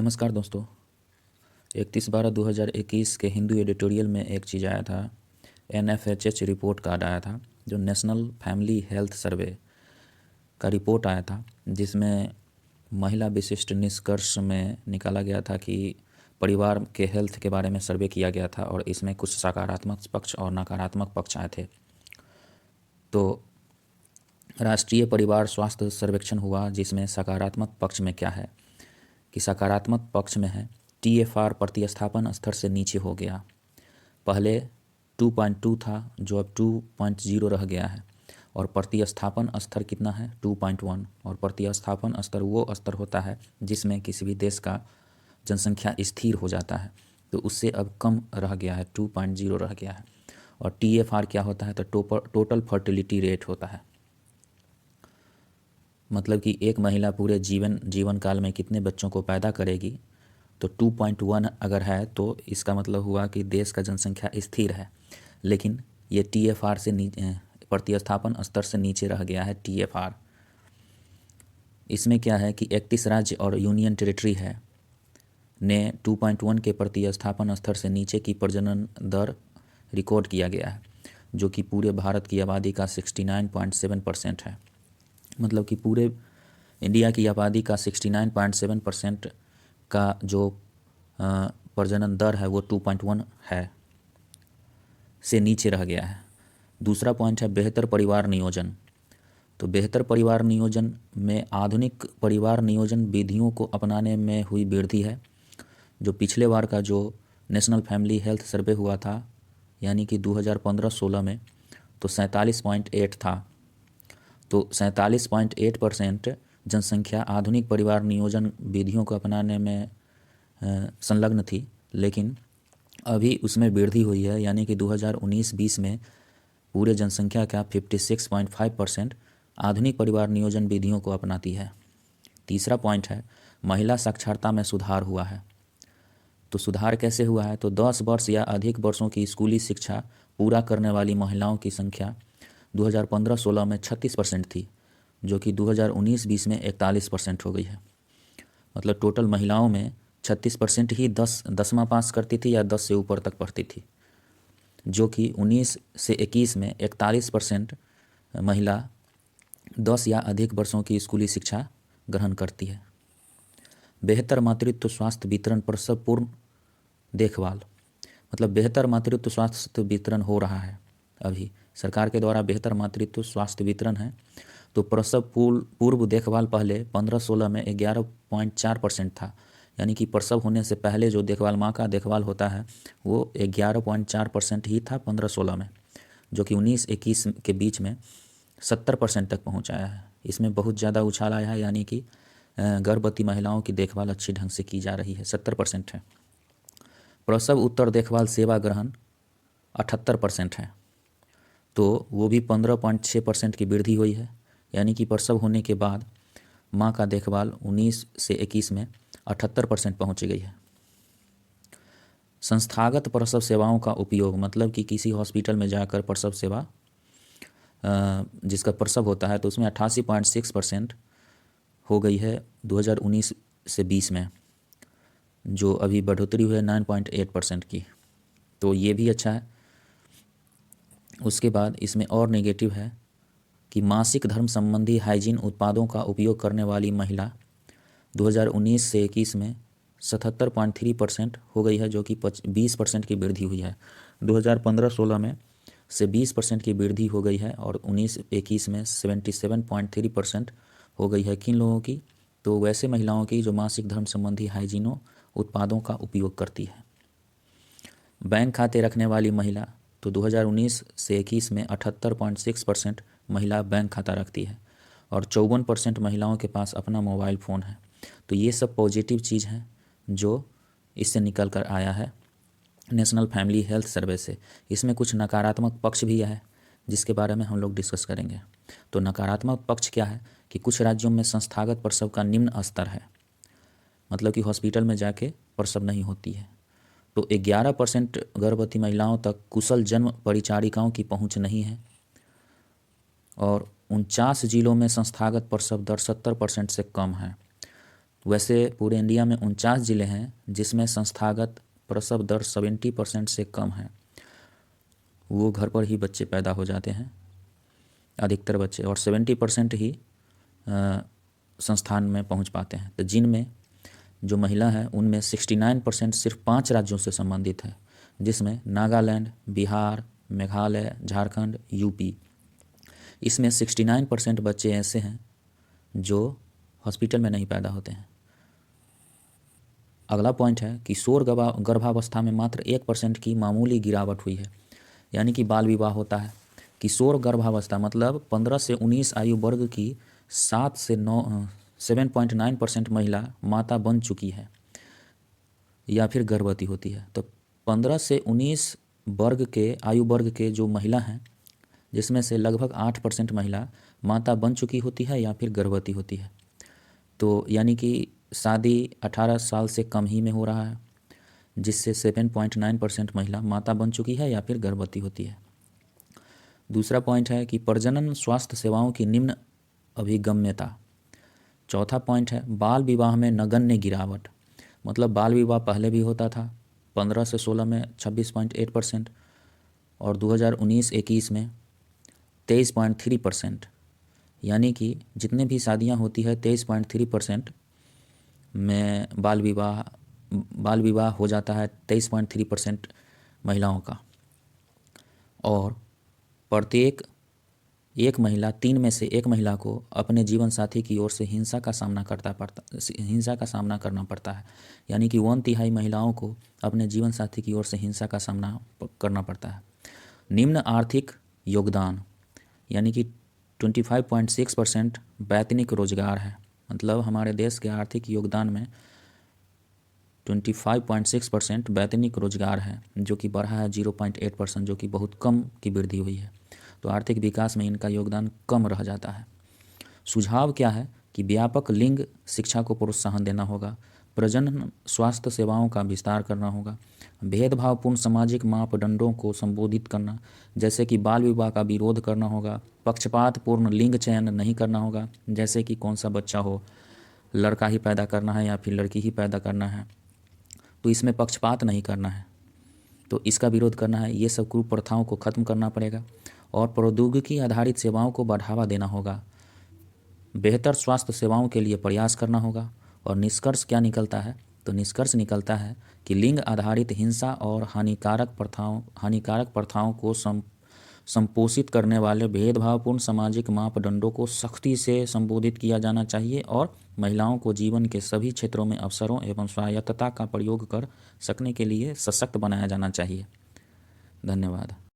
नमस्कार दोस्तों। 31/12/2021 के हिंदू एडिटोरियल में एक चीज़ आया था। NFHH रिपोर्ट कार्ड आया था, जो नेशनल फैमिली हेल्थ सर्वे का रिपोर्ट आया था, जिसमें महिला विशिष्ट निष्कर्ष में निकाला गया था कि परिवार के हेल्थ के बारे में सर्वे किया गया था और इसमें कुछ सकारात्मक पक्ष और नकारात्मक पक्ष आए थे। तो राष्ट्रीय परिवार स्वास्थ्य सर्वेक्षण हुआ, जिसमें सकारात्मक पक्ष में क्या है कि सकारात्मक पक्ष में है TFR प्रतिस्थापन स्तर से नीचे हो गया। पहले 2.2 था, जो अब 2.0 रह गया है। और प्रतिस्थापन स्तर कितना है? 2.1। और प्रतिस्थापन स्तर वो स्तर होता है जिसमें किसी भी देश का जनसंख्या स्थिर हो जाता है, तो उससे अब कम रह गया है, 2.0 रह गया है। और TFR क्या होता है? तो टोटल फर्टिलिटी रेट होता है। मतलब कि एक महिला पूरे जीवन काल में कितने बच्चों को पैदा करेगी। तो 2.1 अगर है तो इसका मतलब हुआ कि देश का जनसंख्या स्थिर है। लेकिन ये TFR से नीचे, प्रतिस्थापन स्तर से नीचे रह गया है TFR। इसमें क्या है कि 31 राज्य और यूनियन टेरिटरी है ने 2.1 के प्रतिस्थापन स्तर से नीचे की प्रजनन दर रिकॉर्ड किया गया है, जो कि पूरे भारत की आबादी का 69.7% है। मतलब कि पूरे इंडिया की आबादी का 69.7% का जो प्रजनन दर है वो 2.1 है, से नीचे रह गया है। दूसरा पॉइंट है बेहतर परिवार नियोजन। तो बेहतर परिवार नियोजन में आधुनिक परिवार नियोजन विधियों को अपनाने में हुई वृद्धि है। जो पिछले बार का जो नेशनल फैमिली हेल्थ सर्वे हुआ था, यानी कि 2015-16 में, तो 47.8 था। तो 47.8% जनसंख्या आधुनिक परिवार नियोजन विधियों को अपनाने में संलग्न थी। लेकिन अभी उसमें वृद्धि हुई है, यानी कि 2019-20 में पूरे जनसंख्या का 56.5% आधुनिक परिवार नियोजन विधियों को अपनाती है। तीसरा पॉइंट है महिला साक्षरता में सुधार हुआ है। तो सुधार कैसे हुआ है? तो 10 वर्ष या अधिक वर्षों की स्कूली शिक्षा पूरा करने वाली महिलाओं की संख्या 2015-16 में 36% थी, जो कि 2019-20 में 41% हो गई है। मतलब टोटल महिलाओं में 36% ही 10वां पास करती थी या 10 से ऊपर तक पढ़ती थी, जो कि 19 से 21 में 41% महिला 10 या अधिक वर्षों की स्कूली शिक्षा ग्रहण करती है। बेहतर मातृत्व स्वास्थ्य वितरण, प्रसव पूर्व देखभाल। मतलब बेहतर मातृत्व स्वास्थ्य वितरण हो रहा है। अभी सरकार के द्वारा बेहतर मातृत्व स्वास्थ्य वितरण है। तो प्रसव पूर्व देखभाल पहले 15-16 में 11.4% था, यानी कि प्रसव होने से पहले जो देखभाल, माँ का देखभाल होता है, वो 11.4% ही था 15-16 में, जो कि 19-21 के बीच में 70% तक पहुँच आया है। इसमें बहुत ज़्यादा उछाल आया है, यानी कि गर्भवती महिलाओं की देखभाल अच्छी ढंग से की जा रही है, 70% है। प्रसव उत्तर देखभाल सेवा ग्रहण 78% है, तो वो भी 15.6% की वृद्धि हुई है, यानी कि प्रसव होने के बाद माँ का देखभाल 19 से 21 में 78% पहुँच गई है। संस्थागत प्रसव सेवाओं का उपयोग, मतलब कि किसी हॉस्पिटल में जाकर प्रसव सेवा जिसका प्रसव होता है, तो उसमें 88.6% हो गई है 2019 से 20 में, जो अभी बढ़ोतरी हुई है 9.8% की। तो ये भी अच्छा है। उसके बाद इसमें और नेगेटिव है कि मासिक धर्म संबंधी हाइजीन उत्पादों का उपयोग करने वाली महिला 2019 से 21 में 77.3% हो गई है, जो कि 20% की वृद्धि हुई है। 2015-16 में से 20% की वृद्धि हो गई है और 19-21 में 77.3% हो गई है। किन लोगों की? तो वैसे महिलाओं की जो मासिक धर्म संबंधी हाइजीनो उत्पादों का उपयोग करती है। बैंक खाते रखने वाली महिला, तो 2019 से 21 में 78.6% महिला बैंक खाता रखती है और 54% महिलाओं के पास अपना मोबाइल फ़ोन है। तो ये सब पॉजिटिव चीज़ हैं जो इससे निकल कर आया है नेशनल फैमिली हेल्थ सर्वे से। इसमें कुछ नकारात्मक पक्ष भी है, जिसके बारे में हम लोग डिस्कस करेंगे। तो नकारात्मक पक्ष क्या है कि कुछ राज्यों में संस्थागत प्रसव का निम्न स्तर है, मतलब कि हॉस्पिटल में जाके प्रसव नहीं होती है। तो 11% गर्भवती महिलाओं तक कुशल जन्म परिचारिकाओं की पहुंच नहीं है और 49 जिलों में संस्थागत प्रसव दर 70% से कम है। वैसे पूरे इंडिया में 49 ज़िले हैं जिसमें संस्थागत प्रसव दर 70% से कम है। वो घर पर ही बच्चे पैदा हो जाते हैं, अधिकतर बच्चे, और 70% ही संस्थान में पहुंच पाते हैं। तो जिनमें जो महिला है उनमें 69% सिर्फ 5 राज्यों से संबंधित है, जिसमें नागालैंड, बिहार, मेघालय, झारखंड, यूपी। इसमें 69% बच्चे ऐसे हैं जो हॉस्पिटल में नहीं पैदा होते हैं। अगला पॉइंट है किशोर गर्भावस्था में मात्र 1% की मामूली गिरावट हुई है, यानी कि बाल विवाह होता है। किशोर गर्भावस्था मतलब 15 से 19 आयु वर्ग की 7.9% महिला माता बन चुकी है या फिर गर्भवती होती है। तो 15 से 19 आयु वर्ग के जो महिला हैं, जिसमें से लगभग 8% महिला माता बन चुकी होती है या फिर गर्भवती होती है। तो यानी कि शादी 18 साल से कम ही में हो रहा है, जिससे 7.9% महिला माता बन चुकी है या फिर गर्भवती होती है। दूसरा पॉइंट है कि प्रजनन स्वास्थ्य सेवाओं की निम्न अभिगम्यता। चौथा पॉइंट है बाल विवाह में नगण्य गिरावट, मतलब बाल विवाह पहले भी होता था 15 से 16 में 26.8% और 2019-21 में 23.3%, यानी कि जितने भी शादियां होती है 23.3% में बाल विवाह हो जाता है 23.3% महिलाओं का। और प्रत्येक 3 में से 1 महिला को अपने जीवन साथी की ओर से हिंसा का सामना करना पड़ता है, यानी कि 1/3 महिलाओं को अपने जीवन साथी की ओर से हिंसा का सामना करना पड़ता है। निम्न आर्थिक योगदान, यानी कि 25.6% वैतनिक रोजगार है, मतलब हमारे देश के आर्थिक योगदान में 25.6% वैतनिक रोजगार है, जो कि बढ़ा है 0.8%, जो कि बहुत कम की वृद्धि हुई है। तो आर्थिक विकास में इनका योगदान कम रह जाता है। सुझाव क्या है कि व्यापक लिंग शिक्षा को प्रोत्साहन देना होगा, प्रजनन स्वास्थ्य सेवाओं का विस्तार करना होगा, भेदभावपूर्ण सामाजिक मापदंडों को संबोधित करना, जैसे कि बाल विवाह का विरोध करना होगा, पक्षपातपूर्ण लिंग चयन नहीं करना होगा, जैसे कि कौन सा बच्चा हो, लड़का ही पैदा करना है या फिर लड़की ही पैदा करना है, तो इसमें पक्षपात नहीं करना है, तो इसका विरोध करना है। ये सब कुप्रथाओं को ख़त्म करना पड़ेगा और प्रौद्योगिकी आधारित सेवाओं को बढ़ावा देना होगा, बेहतर स्वास्थ्य सेवाओं के लिए प्रयास करना होगा। और निष्कर्ष क्या निकलता है? तो निष्कर्ष निकलता है कि लिंग आधारित हिंसा और हानिकारक प्रथाओं को संपोषित करने वाले भेदभावपूर्ण सामाजिक मापदंडों को सख्ती से संबोधित किया जाना चाहिए और महिलाओं को जीवन के सभी क्षेत्रों में अवसरों एवं स्वायत्तता का प्रयोग कर सकने के लिए सशक्त बनाया जाना चाहिए। धन्यवाद।